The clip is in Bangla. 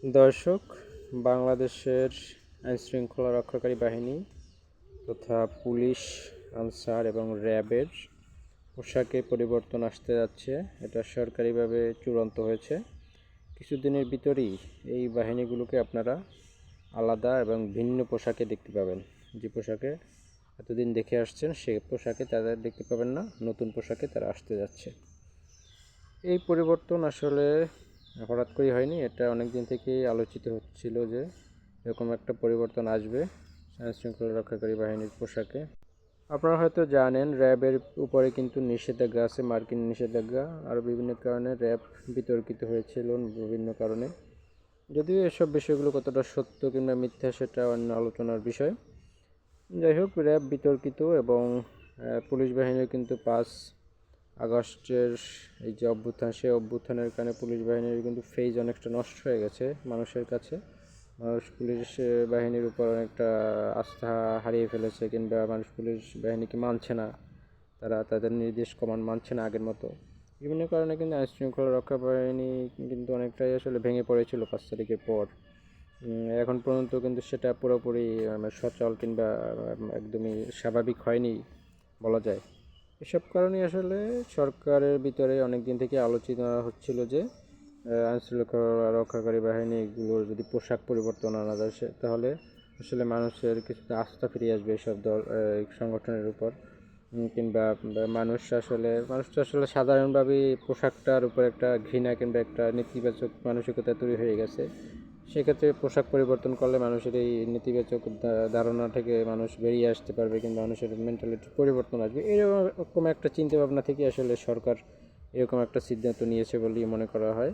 দর্শক, বাংলাদেশের আইনশৃঙ্খলা রক্ষাকারী বাহিনী তথা পুলিশ, আনসার এবং র্যাবের পোশাকে পরিবর্তন আসতে যাচ্ছে। এটা সরকারিভাবে চূড়ান্ত হয়েছে। কিছুদিনের ভিতরেই এই বাহিনীগুলোকে আপনারা আলাদা এবং ভিন্ন পোশাকে দেখতে পাবেন। যে পোশাকে এতদিন দেখে আসছেন সে পোশাকে তাদের দেখতে পাবেন না, নতুন পোশাকে তারা আসতে যাচ্ছে। এই পরিবর্তন আসলে হঠাৎ করেই হয়নি, এটা অনেক দিন থেকেই আলোচিত হচ্ছিল যে এরকম একটা পরিবর্তন আসবে আইনশৃঙ্খলা রক্ষাকারী বাহিনীর পোশাকে। আপনারা হয়তো জানেন র্যাবের উপরে কিন্তু নিষেধাজ্ঞা আছে, মার্কিন নিষেধাজ্ঞা। আর বিভিন্ন কারণে র্যাব বিতর্কিত হয়েছিল বিভিন্ন কারণে। যদিও এসব বিষয়গুলো কতটা সত্য কিংবা মিথ্যা সেটা অন্য আলোচনার বিষয়। যাই হোক, র্যাব বিতর্কিত এবং পুলিশ বাহিনীর কিন্তু 5 আগস্টের এই যে অভ্যুত্থান, সেই অভ্যুত্থানের কারণে পুলিশ বাহিনীর কিন্তু ফেজ অনেকটা নষ্ট হয়ে গেছে মানুষের কাছে। মানুষ পুলিশ বাহিনীর উপর অনেকটা আস্থা হারিয়ে ফেলেছে, কিংবা মানুষ পুলিশ বাহিনীকে মানছে না, তারা তাদের নির্দেশ কমান্ড মানছে না আগের মতো। বিভিন্ন কারণে কিন্তু আইনশৃঙ্খলা রক্ষা বাহিনী কিন্তু অনেকটাই আসলে ভেঙে পড়েছিল 5 তারিখের পর। এখন পর্যন্ত কিন্তু সেটা পুরোপুরি সচল কিংবা একদমই স্বাভাবিক হয়নি বলা যায়। এসব কারণে আসলে সরকারের ভিতরে অনেক দিন থেকে আলোচনা হচ্ছিল যে আইনশৃঙ্খলা রক্ষাকারী বাহিনীগুলোর যদি পোশাক পরিবর্তন আনা যায় তাহলে আসলে মানুষের কিছুটা আস্থা ফিরে আসবে এসব দল সংগঠনের উপর। কিংবা মানুষটা আসলে সাধারণভাবেই পোশাকটার উপর একটা ঘৃণা কিংবা একটা নেতিবাচক মানসিকতা তৈরি হয়ে গেছে। সেক্ষেত্রে পোশাক পরিবর্তন করলে মানুষের এই নেতিবাচক ধারণা থেকে মানুষ বেরিয়ে আসতে পারবে, কিন্তু মানুষের মেন্টালিটির পরিবর্তন আসবে। এরকম একটা চিন্তা ভাবনা থেকে আসলে সরকার এরকম একটা সিদ্ধান্ত নিয়েছে বলেই মনে করা হয়।